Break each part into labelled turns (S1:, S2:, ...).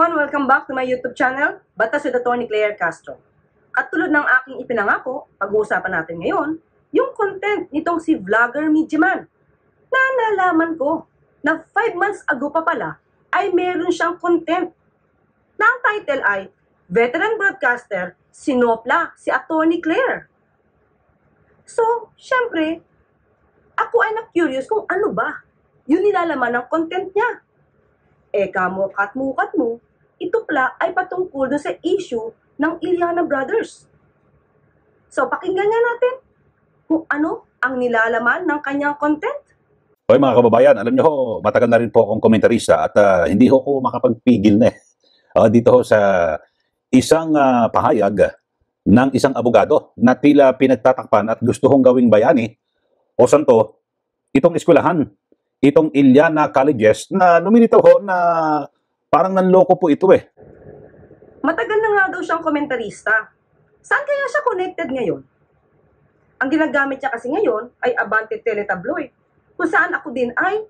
S1: everyone! Welcome back to my YouTube channel, Batas with Atty. Claire Castro. Katulad ng aking ipinangako, pag-uusapan natin ngayon, yung content nitong si Vlogger Midyaman na nalaman ko na 5 months ago pa pala ay meron siyang content na ang title ay Veteran Broadcaster Sinopla si Atty. Claire. So, syempre, ako ay na-curious kung ano ba yung nilalaman ng content niya. Kamukat mo, ito pala ay patungkol sa issue ng Iliana Brothers. So, pakinggan nga natin kung ano ang nilalaman ng kanyang content.
S2: Hoy mga kababayan, alam nyo ho, matagal na rin po akong komentarista at hindi ho ko makapagpigil na dito sa isang pahayag ng isang abogado na tila pinagtatakpan at gusto hong gawing bayani o santo itong eskwelahan, itong Iliana Colleges na lumilitaw ho na parang nanloko po ito eh.
S1: Matagal na nga daw siyang komentarista. Saan kaya siya connected ngayon? Ang ginagamit niya kasi ngayon ay Abante Teletabloid, kung saan ako din ay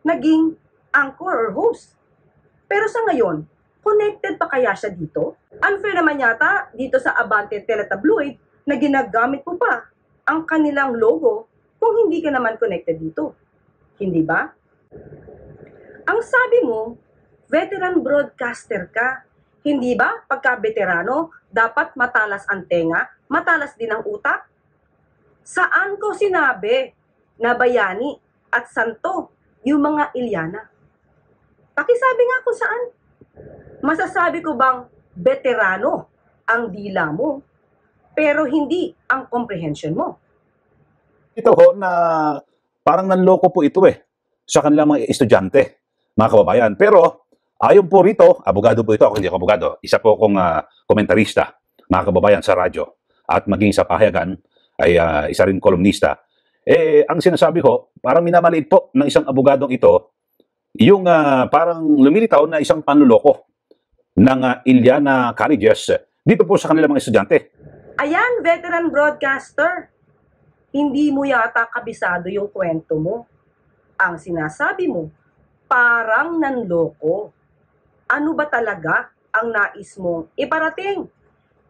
S1: naging anchor or host. Pero sa ngayon, connected pa kaya siya dito? Unfair naman yata dito sa Abante Teletabloid na ginagamit mo pa ang kanilang logo kung hindi ka naman connected dito. Hindi ba? Ang sabi mo, veteran broadcaster ka. Hindi ba pagka-veterano, dapat matalas ang tenga, matalas din ang utak? Saan ko sinabi na bayani at santo yung mga Iliana? Pakisabi nga kung saan. Masasabi ko bang veterano ang dila mo, pero hindi ang comprehension mo?
S2: Ito ho na parang nanloko po ito eh sa kanilang mga estudyante, mga kababayan. Pero ayon po rito, abogado po ito, ako hindi ako abogado, isa po akong komentarista, mga kababayan, sa radyo at maging sa pahayagan ay isa rin kolumnista. Ang sinasabi ko, parang minamaliit po ng isang abogadong ito yung parang lumilitaw na isang panluloko ng Iliana Colleges dito po sa kanilang mga estudyante.
S1: Ayan, veteran broadcaster, hindi mo yata kabisado yung kwento mo. Ang sinasabi mo, parang nanloko. Ano ba talaga ang nais mong iparating?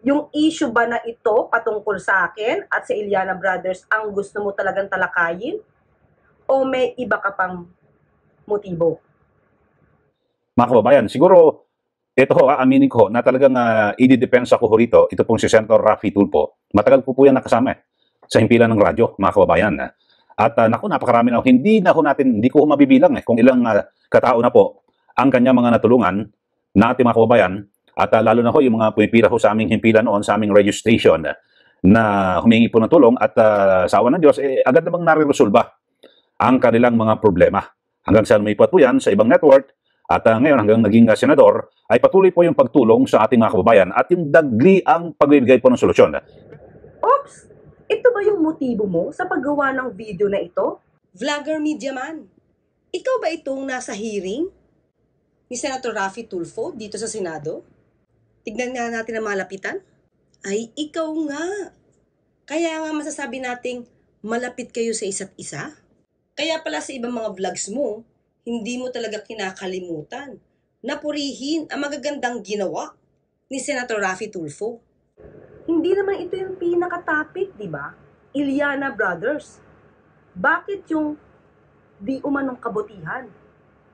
S1: Yung issue ba na ito patungkol sa akin at sa Iliana Brothers ang gusto mo talagang talakayin? O may iba ka pang motibo?
S2: Mga kababayan, siguro ito ho, aminin ko na talagang i-depensa ko rito, ito pong si Senator Raffy Tulfo. Matagal po yan nakasama sa himpilan ng radyo, mga kababayan. At naku, napakarami na. Hindi ko mabibilang kung ilang katao na po ang kanya mga natulungan na ating mga kababayan. At lalo na ho yung mga pumipira ho sa aming himpilan noon, sa aming radio station na humingi po ng tulong at sa awa ng Diyos, agad namang nare-resolba ang kanilang mga problema. Hanggang sa lumipat po yan sa ibang network at ngayon hanggang naging senador, ay patuloy po yung pagtulong sa ating mga kababayan at yung dagli ang pagbibigay po ng solusyon.
S1: Oops! Ito ba yung motibo mo sa paggawa ng video na ito? Vlogger Midyaman, ikaw ba itong nasa hearing ni Senator Raffy Tulfo dito sa Senado? Tignan nga natin ang malapitan. Ay, ikaw nga. Kaya nga masasabi nating malapit kayo sa isa't isa. Kaya pala sa ibang mga vlogs mo, hindi mo talaga kinakalimutan na purihin ang magagandang ginawa ni Senator Raffy Tulfo. Hindi naman ito yung pinaka-topic, di ba? Iliana Brothers. Bakit yung di umanong kabutihan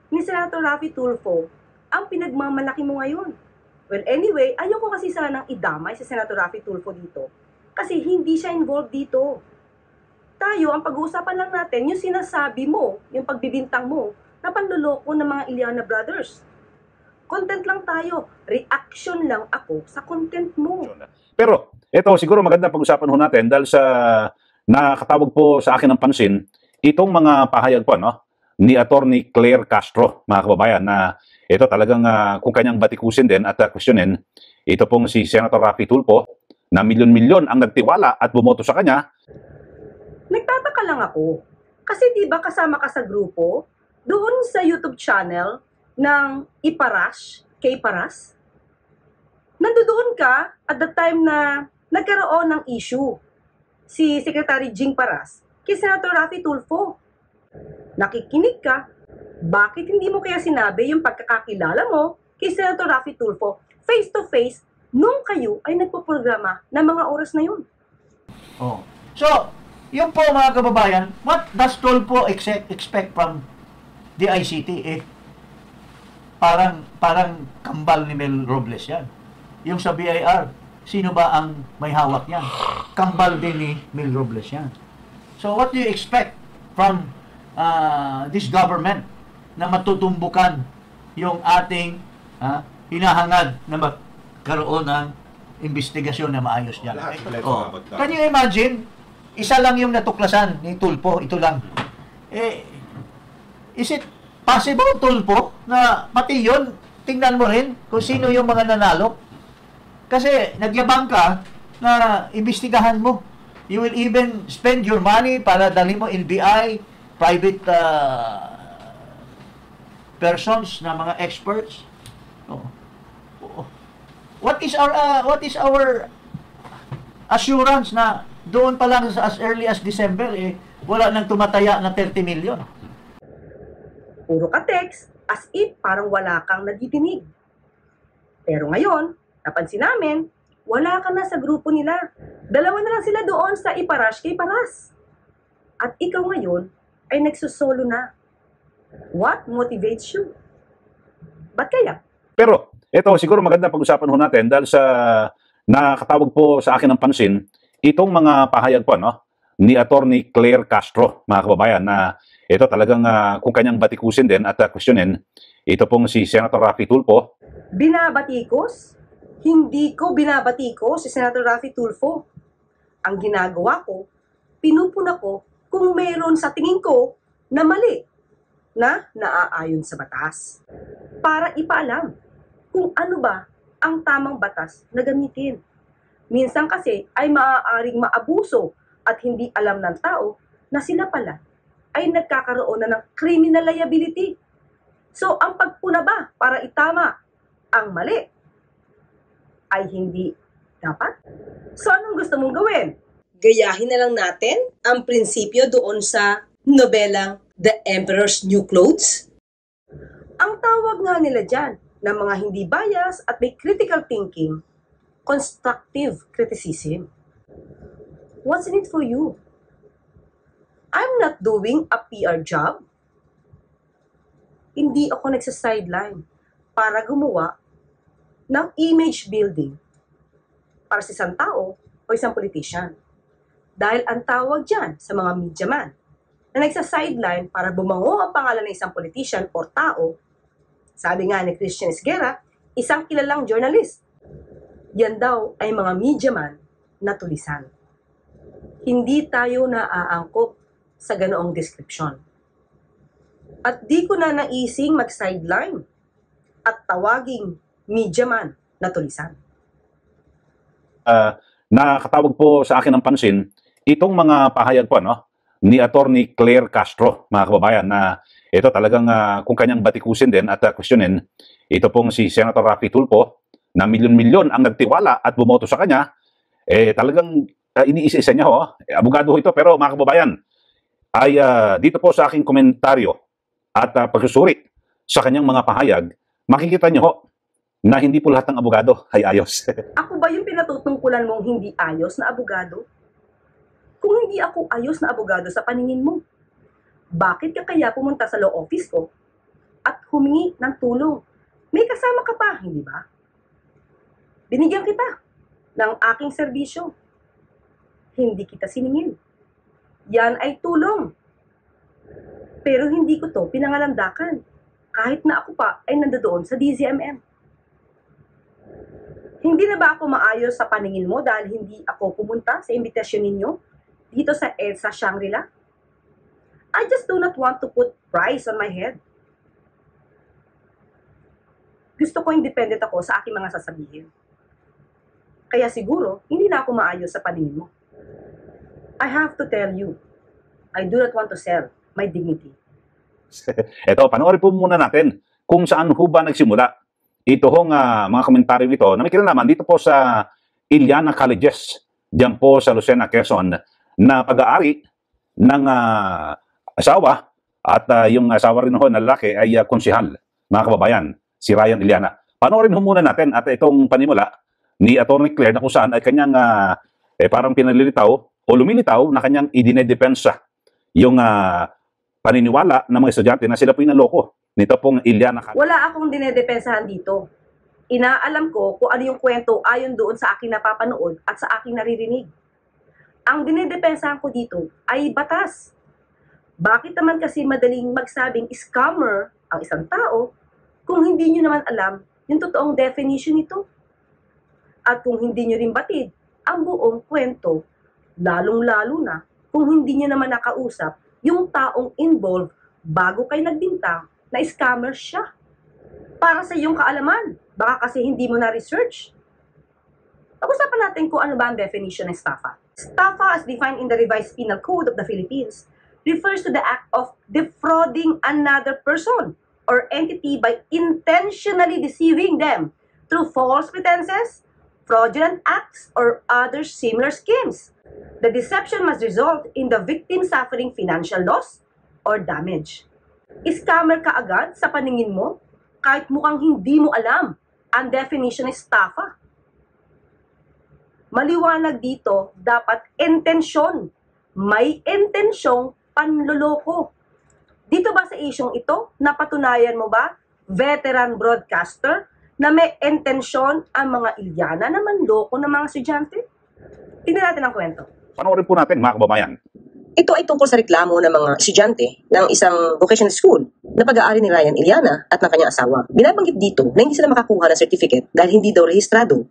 S1: ni Senator Raffy Tulfo ang pinagmamalaki mo ngayon? Well, anyway, ayoko kasi sanang idamay si Senator Raffy Tulfo dito kasi hindi siya involved dito. Tayo, ang pag-uusapan lang natin, yung sinasabi mo, yung pagbibintang mo, na panluloko ng mga Iliana Brothers. Content lang tayo. Reaction lang ako sa content mo.
S2: Pero, ito siguro maganda pag-usapan ho natin dahil sa nakatawag po sa akin ng pansin, itong mga pahayag po ni Atty. Claire Castro, mga kababayan, na ito talagang kung kanyang batikusin din at questionin, ito pong si Senator Raffy Tulfo na milyon-milyon ang nagtiwala at bumoto sa kanya.
S1: Nagtataka lang ako. Kasi di ba kasama ka sa grupo doon sa YouTube channel ng Iparash, K-Paras? Nandoon ka at the time na nagkaroon ng issue si Secretary Jing Paras kay Senator Raffy Tulfo. Nakikinig ka, bakit hindi mo kaya sinabi yung pagkakakilala mo kay Senator Raffy Tulfo face-to-face nung kayo ay nagpo-programa ng mga oras na yun.
S3: Oh. So, yun po mga kababayan, what does Tulfo expect from the ICT? Parang kambal ni Mel Robles yan. Yung sa BIR, sino ba ang may hawak yan? Kambal din ni Mel Robles yan. So what do you expect from this government na matutumbukan yung ating hinahangad na magkaroon ng investigasyon na maayos yan? Can you imagine? Isa lang yung natuklasan ni Tulfo, ito lang. Is it possible, Tulfo, na pati yun, tingnan mo rin kung sino yung mga nanalo? Kasi nagyabang ka na imbestigahan mo. You will even spend your money para dalhin mo NBI, private persons na mga experts. What is our assurance na doon pa lang as early as December wala nang tumataya na 30 million?
S1: Puro ka text, as if parang wala kang nadidinig. Pero ngayon, napansin namin, wala ka na sa grupo nila. Dalawa na lang sila doon sa iparash kay Paras. At ikaw ngayon ay nagsusolo na. What motivates you? Ba't kaya?
S2: Pero, ito, siguro maganda pag-usapan ho natin dahil sa nakatawag po sa akin ng pansin, itong mga pahayag po, no, ni Attorney Claire Castro, mga kababayan, na ito talagang kung kanyang batikusin din at questionin, ito pong si Senator Raffy Tulfo.
S1: Binabatikos? Hindi ko binabatikos si Senator Raffy Tulfo. Ang ginagawa ko, pinupuna ko kung mayroon sa tingin ko na mali na naaayon sa batas. Para ipaalam kung ano ba ang tamang batas na gamitin. Minsan kasi ay maaaring maabuso at hindi alam ng tao na sila pala ay nagkakaroon na ng criminal liability. So, ang pagpuna ba para itama ang mali ay hindi dapat? So, anong gusto mong gawin? Gayahin na lang natin ang prinsipyo doon sa nobelang The Emperor's New Clothes? Ang tawag nga nila dyan ng mga hindi bias at may critical thinking, constructive criticism. What's in it for you? I'm not doing a PR job. Hindi ako nagsa-sideline para gumawa ng image building para sa isang tao o isang politician. Dahil ang tawag dyan sa mga media man na nagsa-sideline para bumango ang pangalan ng isang politician o tao, sabi nga ni Christian Esguerra, isang kilalang journalist. Yan daw ay mga media man na tulisan. Hindi tayo naaangkop sa ganoong description. At di ko na naising mag-sideline at tawaging media man na tulisan.
S2: Nakatawag po sa akin ng pansin, itong mga pahayag po, no, ni Attorney Claire Castro, mga kababayan, na ito talagang kung kanyang batikusin din at questionin, ito pong si Senator Raffy Tulfo, na milyon-milyon ang nagtiwala at bumoto sa kanya, talagang iniisa-isa niya ho. Abogado ho ito, pero mga kababayan, ay dito po sa aking komentaryo at pagsusuri sa kanyang mga pahayag, makikita niyo ho na hindi po lahat ng abogado ay ayos.
S1: Ako ba yung pinatutungkulan mong hindi ayos na abogado? Kung hindi ako ayos na abogado sa paningin mo, bakit ka kaya pumunta sa law office ko at humingi ng tulong? May kasama ka pa, hindi ba? Binigyan kita ng aking serbisyo. Hindi kita siningil. Yan ay tulong. Pero hindi ko to pinangalandakan. Kahit na ako pa ay nandoon sa DZMM. Hindi na ba ako maayos sa paningin mo dahil hindi ako pumunta sa imbitasyon ninyo dito sa EDSA Shangri-La? I just do not want to put price on my head. Gusto ko independent ako sa aking mga sasabihin. Kaya siguro, hindi na ako maayos sa paningin mo. I have to tell you, I do not want to sell my dignity.
S2: Ito, panoorin po muna natin kung saan ho ba nagsimula ito hong mga komentaryo ito na may kinalaman dito po sa Iliana Colleges, diyan po sa Lucena, Quezon, na pag-aari ng asawa at yung asawa rin ho na lalaki ay konsihal, mga kababayan, si Ryan Iliana. Panoorin ho muna natin at itong panimula ni Attorney Claire na kung saan ay kanyang parang pinalilitaw o lumilitaw na kanyang idinedepensa yung paniniwala ng mga estudyante na sila po yung naloko nito pong Iliana Calles.
S1: Wala akong dinedepensahan dito. Inaalam ko kung ano yung kwento ayon doon sa aking napapanood at sa aking naririnig. Ang dinedepensahan ko dito ay batas. Bakit naman kasi madaling magsabing scammer ang isang tao kung hindi nyo naman alam yung totoong definition nito? At kung hindi nyo rin batid ang buong kwento, lalong-lalo na kung hindi nyo naman nakausap yung taong involved bago kayo nagbintang na scammer siya. Para sa iyong kaalaman, baka kasi hindi mo na-research. Pag-usapan natin kung ano ba ang definition ng estafa. Estafa as defined in the Revised Penal Code of the Philippines refers to the act of defrauding another person or entity by intentionally deceiving them through false pretenses, fraudulent acts, or other similar schemes. The deception must result in the victim suffering financial loss or damage. Scammer ka agad sa paningin mo kahit mukhang hindi mo alam ang definition ng estafa. Maliwanag dito, dapat intensyon. May intensyong panloloko. Dito ba sa isyong ito, napatunayan mo ba, veteran broadcaster, na may intensyon ang mga Iliana na manloko ng mga estudyante? Tingnan natin ang kwento.
S2: Panoorin po natin mga kababayan.
S4: Ito ay tungkol sa reklamo ng mga estudyante ng isang vocational school na pag-aari ni Ryan Iliana at ng kanyang asawa. Binabanggit dito na hindi sila makakuha ng certificate dahil hindi daw rehistrado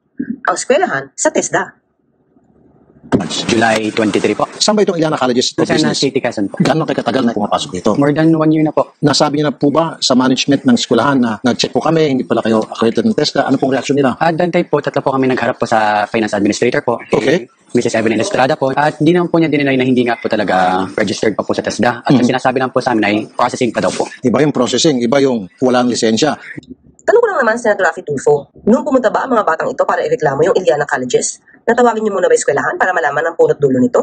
S4: ang eskwelahan sa TESDA.
S5: July 23 po.
S6: Saan ba itong Iliana Colleges of
S5: Sa
S6: Business?
S5: City, Quezon po.
S6: Gano'n kayo katagal na pumapasok dito?
S5: More than 1 year na po.
S6: Nasabi niyo na po ba sa management ng eskwelahan na nag-check po kami, hindi pala kayo accredited ng TESDA? Ano pong reaksyon nila?
S5: At that time po, tatlo po kami nagharap po sa finance administrator po.
S6: Okay.
S5: Mrs. Evelyn Estrada po. At hindi naman po niya dinenay na hindi nga po talaga registered pa po sa TESDA. At ang sinasabi lang po sa amin ay processing pa daw po.
S6: Iba yung processing, iba yung walang lisensya.
S4: Tanong ko lang naman, Senator Raffy Tulfo, nung pumunta ba ang mga batang ito para ireklamo yung Iliana Colleges, natawagin niyo muna ba eskwelahan para malaman ang punot dulo nito?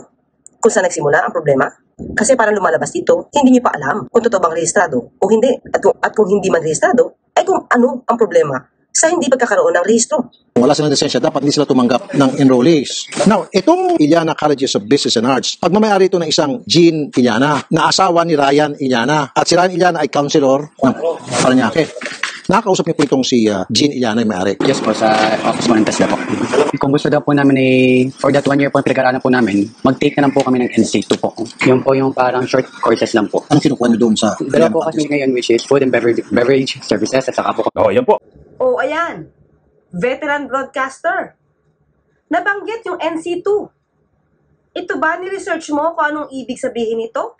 S4: Kung saan nagsimula ang problema? Kasi parang lumalabas dito, hindi niyo pa alam kung totoo bang rehistrado o hindi. At kung hindi man rehistrado, ay kung ano ang problema sa hindi pagkakaroon ng rehistro.
S6: Kung wala silang lisensya, dapat hindi sila tumanggap ng enrollees. Now, itong Iliana Colleges of Business and Arts, pagmamayari ito ng isang Jean Iliana, na asawa ni Ryan Iliana. At si Ryan Iliana ay counselor ng Paranaque. Nakakausap niyo po itong si Jean Iliana yung may-ari.
S5: Yes po, sa office mo ng TESDA po. Kung gusto daw po namin for that 1 year po pinag-aralan po namin, mag-take na lang po kami ng NC2 po. Yun po yung parang short courses lang po.
S6: Anong kinukuha niyo doon sa
S5: Dalawa po kasi ngayon which is food and beverage services at saka po.
S2: Yan po.
S1: O ayan, veteran broadcaster. Nabanggit yung NC2. Ito ba ni-research mo kung anong ibig sabihin nito?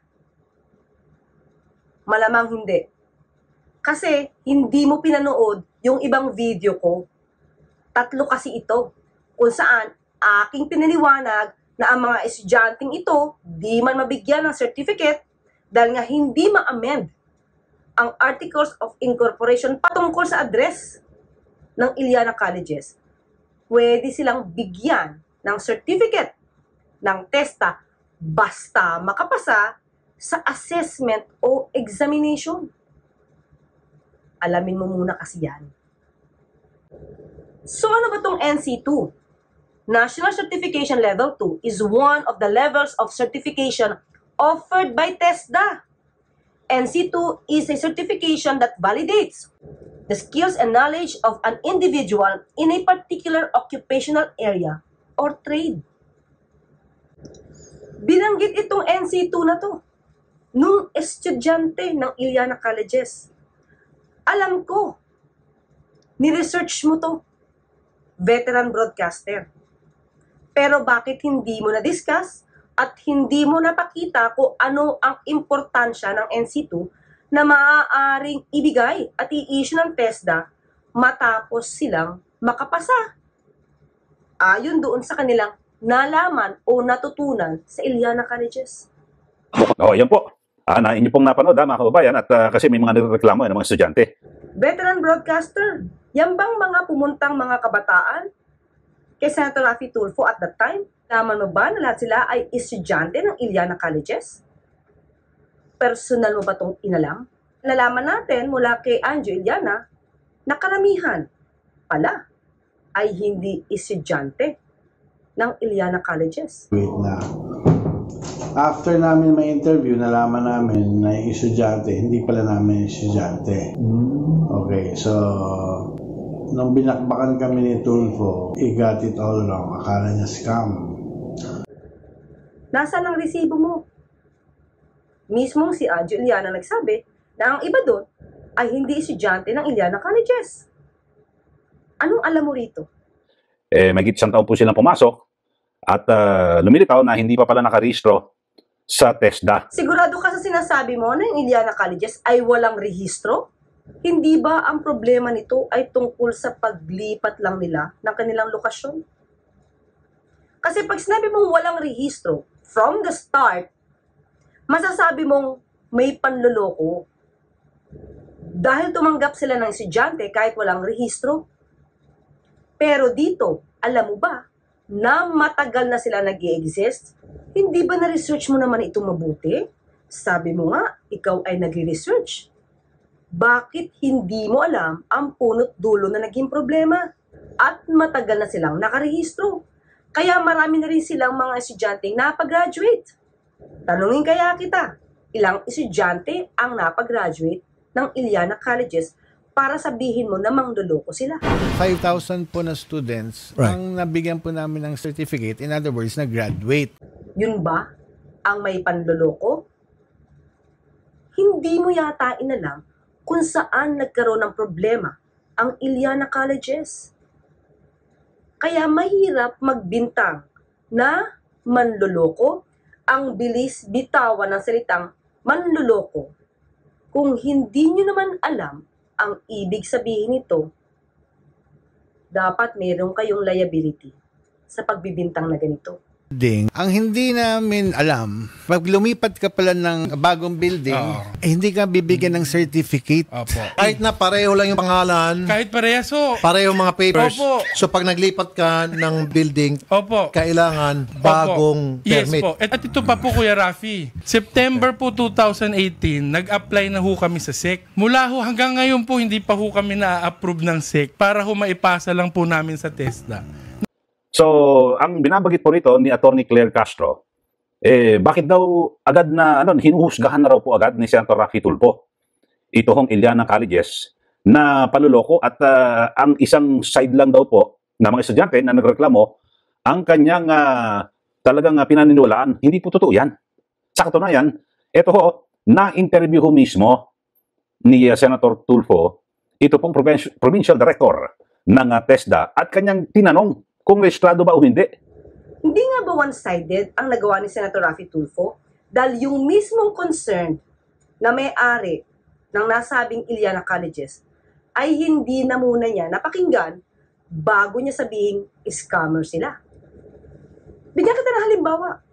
S1: Malamang hindi. Kasi hindi mo pinanood yung ibang video ko. 3 kasi ito. Kung saan aking pinaliwanag na ang mga estudyanteng ito di man mabigyan ng certificate dahil nga hindi ma-amend ang Articles of Incorporation patungkol sa address ng Iliana Colleges. Pwede silang bigyan ng certificate ng TESDA basta makapasa sa assessment o examination. Alamin mo muna kasi yan. So ano ba tong NC2? National Certification Level 2 is one of the levels of certification offered by TESDA. NC2 is a certification that validates the skills and knowledge of an individual in a particular occupational area or trade. Binanggit itong NC2 na to nung estudyante ng Iliana Colleges. Alam ko, ni-research mo to, veteran broadcaster. Pero bakit hindi mo na-discuss at hindi mo napakita kung ano ang importansya ng NC2 na maaaring ibigay at i-issue ng TESDA matapos silang makapasa? Ayon doon sa kanilang nalaman o natutunan sa Iliana Colleges.
S2: Yan po. Inyo pong napanood mga kababayan at kasi may mga nagreklamo ng mga estudyante.
S1: Veteran broadcaster, yan bang mga pumuntang mga kabataan kay Senator Raffy Tulfo at that time? Naman mo ba na lahat sila ay estudyante ng Iliana Colleges? Personal mo ba itong inalam? Nalaman natin mula kay Anjo Iliana na karamihan pala ay hindi estudyante ng Iliana Colleges.
S7: Wait na. After namin may interview, nalaman namin na yung estudyante, hindi pala namin estudyante. Okay, so nung binakbakan kami ni Tulfo, he got it all wrong. Akala niya scam.
S1: Nasaan ang resibo mo? Mismong si Adjo Iliana nagsabi na ang iba doon ay hindi estudyante ng Iliana Colleges. Anong alam mo rito?
S2: May isang taon po silang pumasok at lumilitaw na hindi pa pala nakarehistro sa TESDA.
S1: Sigurado ka sa sinasabi mo na yung Iliana Colleges ay walang rehistro? Hindi ba ang problema nito ay tungkol sa paglipat lang nila ng kanilang lokasyon? Kasi pag sinabi mong walang rehistro, from the start, masasabi mong may panloloko. Dahil tumanggap sila ng estudyante kahit walang rehistro. Pero dito, alam mo ba, na matagal na sila nag-i-exist, hindi ba na-research mo naman ito mabuti? Sabi mo nga, ikaw ay nag-research. Bakit hindi mo alam ang punot dulo na naging problema? At matagal na silang nakarehistro. Kaya marami na rin silang mga estudyante napag-graduate. Tanungin kaya kita, ilang estudyante ang napag-graduate ng Iliana Colleges para sabihin mo na mangloloko sila?
S8: 5,000 po na students
S6: Right.
S8: ang nabigyan po namin ng certificate. In other words, na-graduate.
S1: Yun ba ang may panloloko? Hindi mo yata inalam kung saan nagkaroon ng problema ang Iliana Colleges. Kaya mahirap magbintang na manloloko. Ang bilis bitawan ng salitang manloloko. Kung hindi nyo naman alam ang ibig sabihin nito, dapat meron kayong liability sa pagbibintang na ganito.
S8: Ang hindi namin alam, pag lumipat ka pala ng bagong building, hindi ka bibigyan ng certificate.
S9: Opo.
S6: Kahit na pareho lang yung pangalan,
S9: Kahit parehaso.
S6: pareho mga papers.
S9: Opo.
S6: So pag naglipat ka ng building,
S9: Opo.
S6: kailangan bagong
S9: Yes
S6: permit.
S9: po. At ito pa po, Kuya Rafi. September po 2018, nag-apply na ho kami sa SEC. Mula ho hanggang ngayon po, hindi pa ho kami na-approve ng SEC para ho maipasa lang po namin sa TESDA.
S2: So, ang binabagit po rito ni Attorney Claire Castro, bakit daw agad na, hinuhusgahan na raw po agad ni Senator Raffy Tulfo ito hong Iliana Colleges na paluloko at ang isang side lang daw po na mga estudyante na nagreklamo, ang kanyang talagang pinaniniwalaan, hindi po totoo yan. Sa katunayan, ito ho, na-interview ho mismo ni Senator Tulfo, ito pong provincial director ng TESDA at kanyang tinanong kung rehistrado ba o hindi.
S1: Hindi nga ba one-sided ang nagawa ni Senator Raffy Tulfo? Dahil yung mismong concerned na may-ari ng nasabing Iliana Colleges ay hindi na muna niya napakinggan bago niya sabihin scammer sila. Bigyan kita ng halimbawa.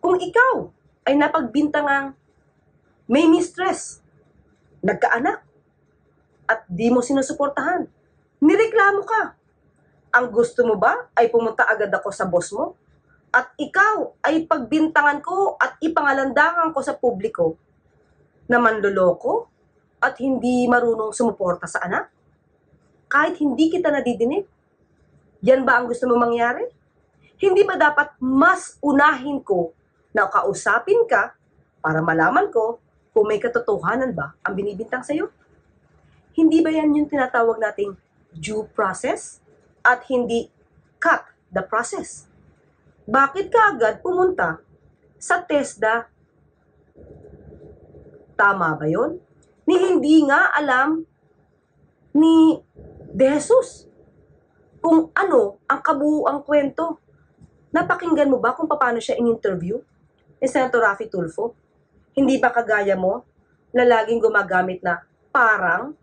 S1: Kung ikaw ay napagbintangang may mistress, nagkaanak, at di mo sinusuportahan, nireklamo ka. Ang gusto mo ba ay pumunta agad ako sa boss mo? At ikaw ay pagbintangan ko at ipangalandangan ko sa publiko na manloloko at hindi marunong sumuporta sa anak? Kahit hindi kita nadidinig? Yan ba ang gusto mo mangyari? Hindi ba dapat mas unahin ko na kausapin ka para malaman ko kung may katotohanan ba ang binibintang sa'yo? Hindi ba yan yung tinatawag nating due process? At hindi cut the process. Bakit ka agad pumunta sa TESDA? Tama ba yun? Ni hindi nga alam ni De Jesus kung ano ang kabuuang kwento. Napakinggan mo ba kung paano siya in-interview ni Senator Raffy Tulfo? Hindi ba kagaya mo na laging gumagamit na parang,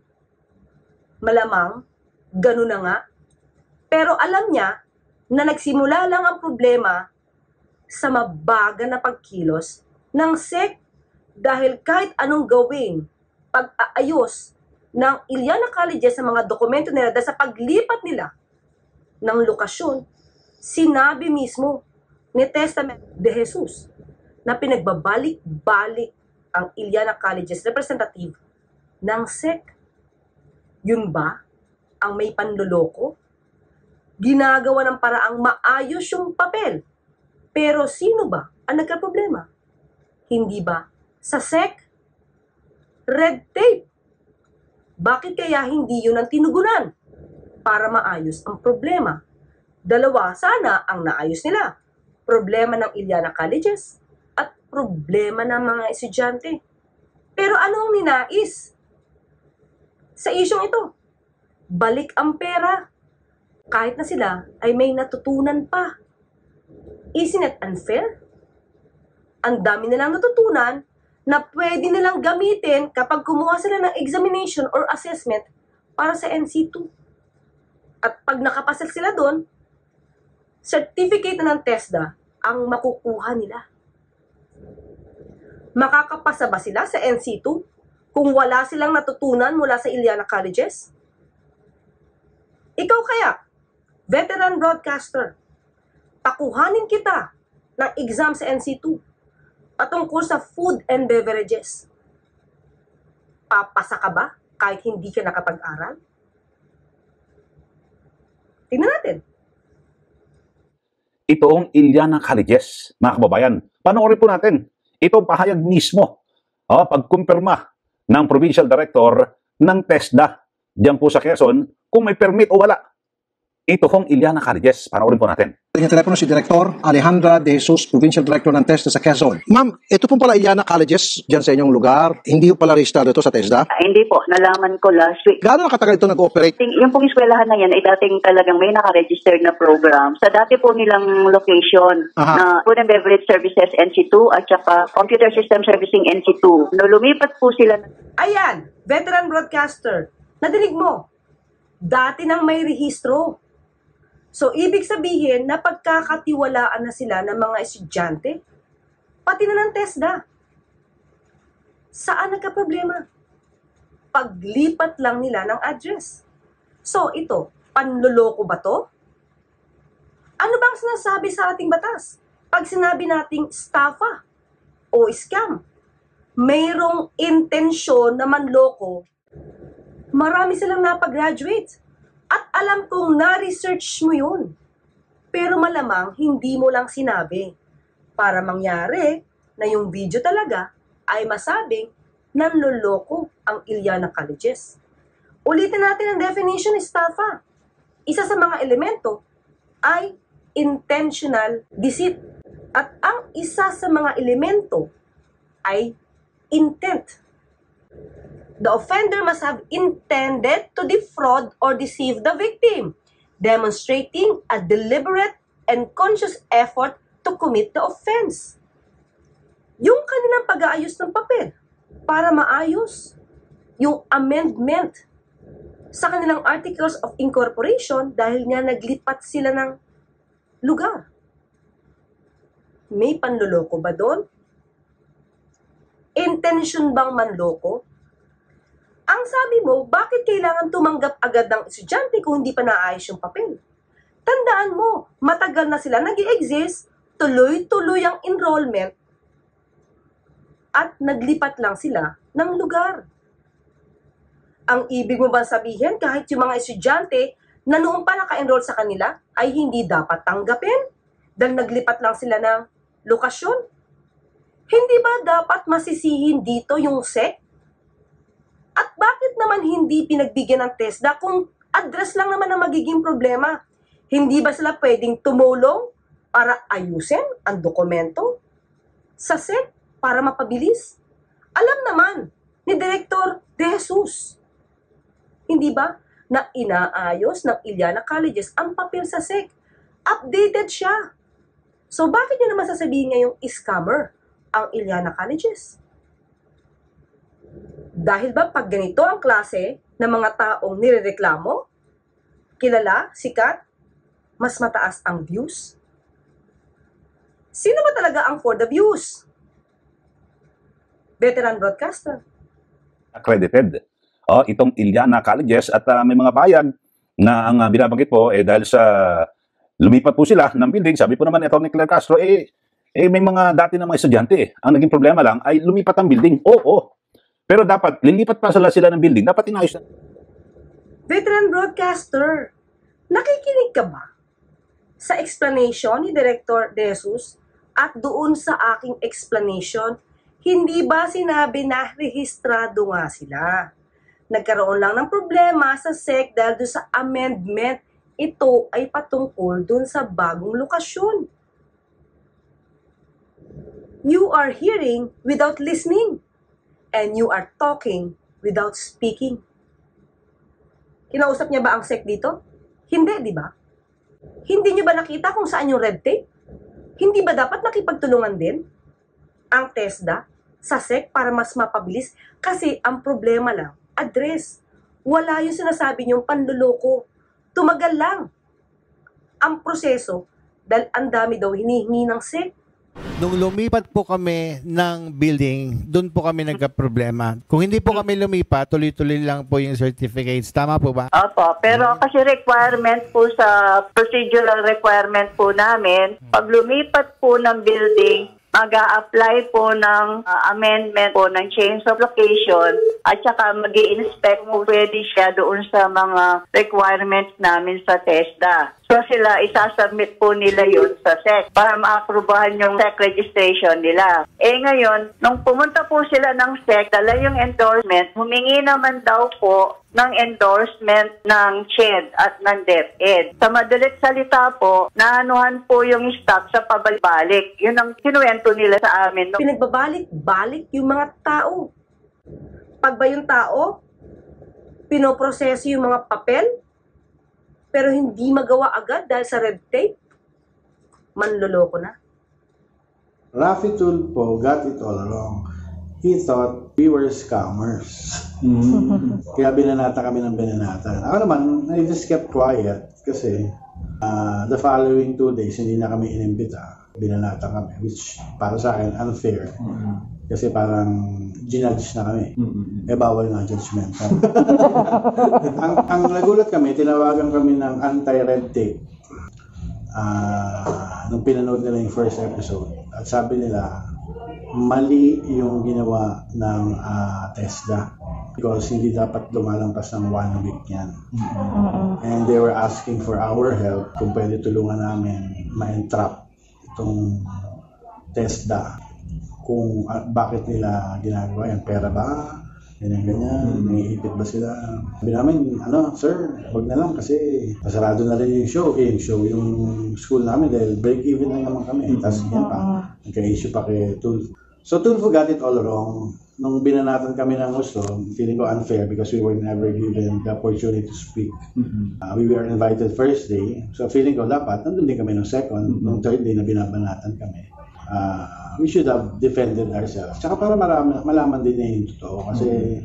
S1: malamang, ganun na nga? Pero alam niya na nagsimula lang ang problema sa mabagal na pagkilos ng SEC dahil kahit anong gawing pag-aayos ng Iliana Colleges sa mga dokumento nila dahil sa paglipat nila ng lokasyon, sinabi mismo ni Testament de Jesus na pinagbabalik-balik ang Iliana Colleges representative ng SEC. Yun ba ang may panloloko ginagawa ng paraang maayos yung papel. Pero sino ba ang nagkaproblema? Hindi ba sa SEC? Red tape. Bakit kaya hindi yun ang tinugunan para maayos ang problema? Dalawa sana ang naayos nila. Problema ng Iliana Colleges at problema ng mga estudyante. Pero anong ninais sa isyong ito? Balik ang pera. Kahit na sila ay may natutunan pa. Isn't it unfair? Ang dami nilang natutunan na pwede nilang gamitin kapag kumuha sila ng examination or assessment para sa NC2. At pag nakapasa sila doon, certificate na ng TESDA ang makukuha nila. Makakapasa ba sila sa NC2 kung wala silang natutunan mula sa Iliana Colleges? Ikaw kaya, veteran broadcaster, pakuhanin kita ng exam sa NC2 patungkol sa food and beverages. Papasa ka ba kahit hindi ka nakapag-aral? Tingnan natin.
S2: Itong Iliana Colleges, mga kababayan, panoorin po natin itong pahayag mismo, pagkumpirma ng Provincial Director ng TESDA diyan po sa Quezon kung may permit o wala. Ito hong Iliana Colleges. Panoorin po natin.
S6: Yung telepono si Director Alejandra De Jesus, Provincial Director ng TESDA sa Quezon. Ma'am, ito pong pala Iliana Colleges dyan sa inyong lugar. Hindi po pala registrado ito sa TESDA?
S10: Hindi po. Nalaman ko last week.
S6: Gaano nakatagal ito nag-ooperate?
S10: Yung pong eskwelahan na yan ay dating talagang may nakaregistered na program. Sa dati po nilang location na Food and Beverage Services NC2 at saka Computer System Servicing NC2. No, lumipat po sila.
S1: Ayan, veteran broadcaster. Nadinig mo? Dati nang may rehistro. So, ibig sabihin na pagkakatiwalaan na sila ng mga estudyante, pati na ng TESDA. Saan nagka-problema? Paglipat lang nila ng address. So, ito, panloloko ba to? Ano bang sinasabi sa ating batas? Pag sinabi nating estafa o scam, mayroong intensyon na manloko, marami silang napag-graduate. At alam kong na-research mo yun. Pero malamang hindi mo lang sinabi. Para mangyari na yung video talaga ay masabing nanloloko ang Iliana Colleges. Ulitin natin ang definition ng estafa. Isa sa mga elemento ay intentional deceit. At ang isa sa mga elemento ay intent. The offender must have intended to defraud or deceive the victim, demonstrating a deliberate and conscious effort to commit the offense. Yung kanilang pag-aayos ng papel para maayos yung amendment sa kanilang articles of incorporation dahil nga naglipat sila ng lugar. May panloloko ba doon? Intention bang manloko? Ang sabi mo, bakit kailangan tumanggap agad ng estudyante kung hindi pa naayos yung papel? Tandaan mo, matagal na sila nag-i-exist, tuloy-tuloy ang enrollment, at naglipat lang sila ng lugar. Ang ibig mo ba sabihin, kahit yung mga estudyante na noong pa naka-enroll sa kanila, ay hindi dapat tanggapin? Dahil naglipat lang sila ng lokasyon? Hindi ba dapat masisihin dito yung SEC? At bakit naman hindi pinagbigyan ng TESDA kung address lang naman ang magiging problema? Hindi ba sila pwedeng tumulong para ayusin ang dokumento sa SEC para mapabilis? Alam naman ni Director De Jesus, hindi ba, na inaayos ng Iliana Colleges ang papel sa SEC? Updated siya. So bakit nyo naman sasabihin ngayong scammer ang Iliana Colleges? Dahil ba pag ganito ang klase ng mga taong nirereklamo, kilala, sikat, mas mataas ang views? Sino ba talaga ang for the views? Veteran broadcaster.
S2: Accredited. Itong Iliana Colleges at may mga bayan na ang binabanggit po dahil sa lumipat po sila ng building. Sabi po naman ni Atty. Claire Castro, may mga dati na mga estudyante. Ang naging problema lang ay lumipat ang building. Oo. Pero dapat, lilipat pa sila ng building. Dapat inayos na.
S1: Veteran broadcaster, Nakikinig ka ba sa explanation ni Director De Jesus at doon sa aking explanation? Hindi ba sinabi na rehistrado nga sila? Nagkaroon lang ng problema sa SEC dahil doon sa amendment. Ito ay patungkol doon sa bagong lokasyon. You are hearing without listening. And you are talking without speaking. Kinausap niya ba ang SEC dito? Hindi, di ba? Hindi niyo ba nakita kung saan yung red tape? Hindi ba dapat nakipagtulungan din ang TESDA sa SEC para mas mapabilis? Kasi ang problema lang, address. Wala yung sinasabi niyong panluloko. Tumagal lang ang proseso dahil ang dami daw hinihingi ng SEC.
S8: Nung lumipat po kami ng building, doon po kami nagka-problema. Kung hindi po kami lumipat, tuloy-tuloy lang po yung certificates. Tama po ba?
S10: Opo, pero kasi requirement po sa procedural requirement po namin, pag lumipat po ng building, mag-a-apply po ng amendment po ng change of location at saka mag-i-inspect po pwede siya doon sa mga requirements namin sa TESDA. So sila, isasubmit po nila yun sa SEC para ma-aprobahan yung SEC registration nila. Eh ngayon, nung pumunta po sila ng SEC, dala yung endorsement, humingi naman daw po ng endorsement ng CHED at ng DepEd. Sa madalit salita po, naanuhan po yung stock sa pabalik-balik. Yun ang kinuwento nila sa amin.
S1: Pinagbabalik-balik yung mga tao. Pag ba yung tao, pinoproseso yung mga papel, pero hindi magawa agad dahil sa red tape, manloloko na.
S7: Rafi Tulfo got it all wrong. He thought we were scammers. Kaya binanata kami ng binanata. Ako naman, I just kept quiet kasi the following 2 days, hindi na kami inimbita. Binanata kami, which para sa akin, unfair. Kasi parang ginudge na kami. Eh, bawal nga judgment. ang nagulat kami, tinawagan kami ng anti-red tape. Nung pinanood nila yung first episode. At sabi nila, mali yung ginawa ng TESDA. Because hindi dapat lumalampas ng 1 week yan. And they were asking for our help kung pwede tulungan namin ma-entrap itong TESDA. Kung bakit nila ginagawa yan, pera ba? Ganyan, naiipit ba sila? Sabi namin, sir, wag na lang kasi pasarado na rin yung show. Yung school namin dahil break-even lang naman kami. Tapos yan pa, nagka-issue pa kay Tulfo. So Tulfo got it all wrong. Nung binanatan kami ng gusto, feeling ko unfair because we were never given the opportunity to speak. We were invited first day. So feeling ko dapat, nandun din kami nung second, nung third day na binabanatan kami. We should have defended ourselves. Tsaka para malaman din niya yung totoo. Kasi,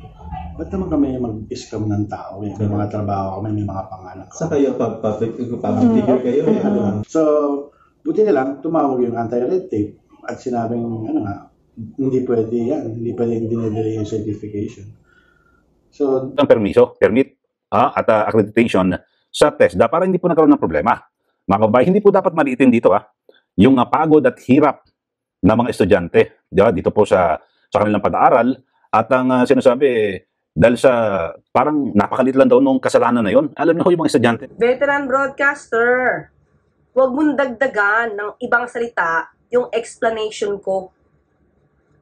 S7: ba't naman kami mag-scam ng tao? May mga trabaho kami, may mga pangalan ko.
S11: Sa kayo, public figure kayo.
S7: So, buti na lang, tumawag yung anti-red tape at sinabing, hindi pwede yan. Hindi pwede dinedele yung certification. So,
S2: ang permit, at accreditation sa TESDA para hindi po nagkaroon ng problema. Mga kababayan, hindi po dapat maliitin dito, yung pagod at hirap ng mga estudyante dito po sa kanilang pag-aaral at ang sinasabi dahil sa parang napakalit lang daw nung kasalanan na yon. Alam niyo yung mga estudyante.
S1: Veteran broadcaster, huwag mong dagdagan ng ibang salita yung explanation ko.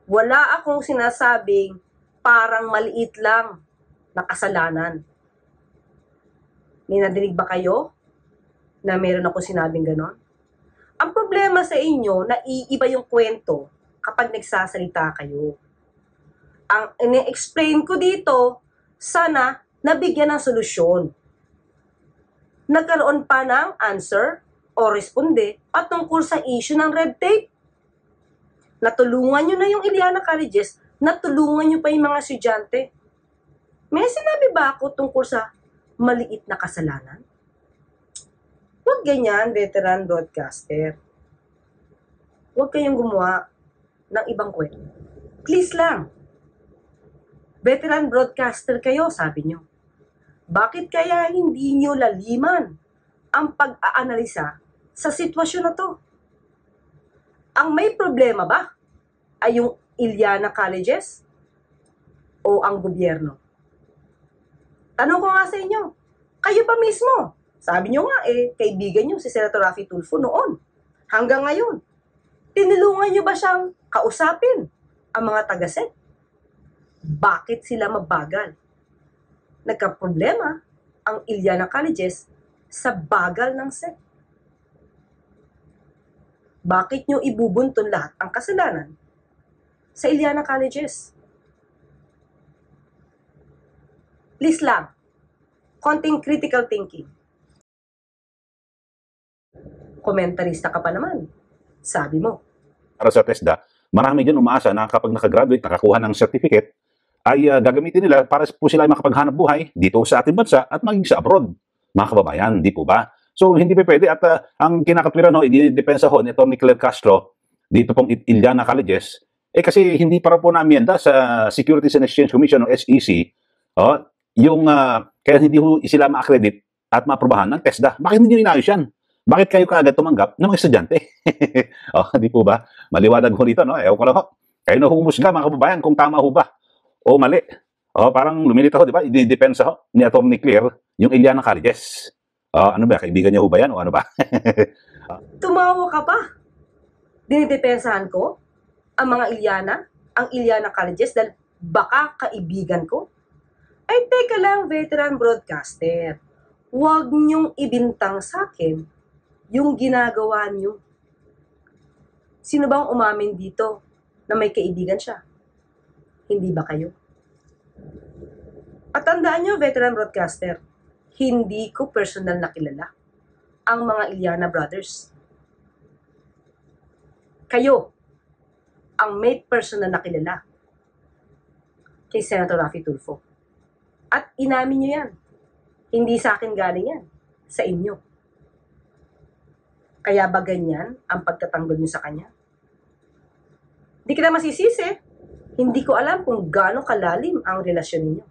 S1: Wala akong sinasabing parang maliit lang na kasalanan. May nadinig ba kayo na meron ako sinabing ganon? Ang problema sa inyo, naiiba yung kwento kapag nagsasalita kayo. Ang ine-explain ko dito, sana nabigyan ng solusyon. Nagkaroon pa ng answer o responde patungkol sa issue ng red tape. Natulungan nyo na yung Iliana Colleges, natulungan nyo pa yung mga estudyante. May sinabi ba ako tungkol sa maliit na kasalanan? Huwag ganyan, veteran broadcaster. Huwag kayong gumawa ng ibang kwento. Please lang. Veteran broadcaster kayo, sabi nyo. Bakit kaya hindi nyo laliman ang pag-aanalisa sa sitwasyon na to? Ang may problema ba ay yung Iliana Colleges o ang gobyerno? Tanong ko nga sa inyo, kayo pa mismo, Sabi nyo nga kaibigan nyo si Senator Raffy Tulfo noon. Hanggang ngayon, tinulungan nyo ba siyang kausapin ang mga taga-SEC? Bakit sila mabagal? Nagka-problema ang Iliana Colleges sa bagal ng SEC. Bakit nyo ibubunton lahat ang kasalanan sa Iliana Colleges? Please lang, konting critical thinking. Komentarista ka pa naman, sabi mo.
S2: Para sa TESDA, marami dyan umaasa na kapag nakagraduate, nakakuha ng certificate, ay gagamitin nila para po sila makapaghanap buhay dito sa ating bansa at maging sa abroad. Mga kababayan, di po ba? So, hindi pa pwede. At ang kinakatwiran ho, i-depensa ho ni Atty. Claire Castro, dito pong Iliana Colleges, kasi hindi para po na-amienda sa Securities and Exchange Commission o SEC, yung kaya hindi ho sila ma-accredit at ma-aprobahan ng TESDA. Bakit hindi nyo inayos yan? Bakit kayo kaagad tumanggap ng mga estudyante? Di po ba? Maliwanag ho dito, no? Ewan ko lang ho. Kayo na humusga, mga kababayan, kung tama ho ba o mali. Parang lumilita ho, di ba? I-depensa ho ni Atty. Claire yung Iliana Colleges. Ano ba? Kaibigan niya ho ba yan o ano ba?
S1: Tumawa ka pa. Dinidepensahan ko ang mga ang Iliana Colleges dahil baka kaibigan ko. Ay, teka lang, veteran broadcaster. Huwag niyong ibintang sa akin yung ginagawa niyo. Sino bang umamin dito na may kaibigan siya? Hindi ba kayo? At tandaan niyo, veteran broadcaster, hindi ko personal na kilala ang mga Iliana brothers. Kayo ang may personal na kilala kay Senator Raffy Tulfo. At inamin niyo yan. Hindi sa akin galing yan. Sa inyo. Kaya ba ganyan ang pagtatanggol niyo sa kanya? Hindi kita masisisi. Hindi ko alam kung gaano kalalim ang relasyon ninyo.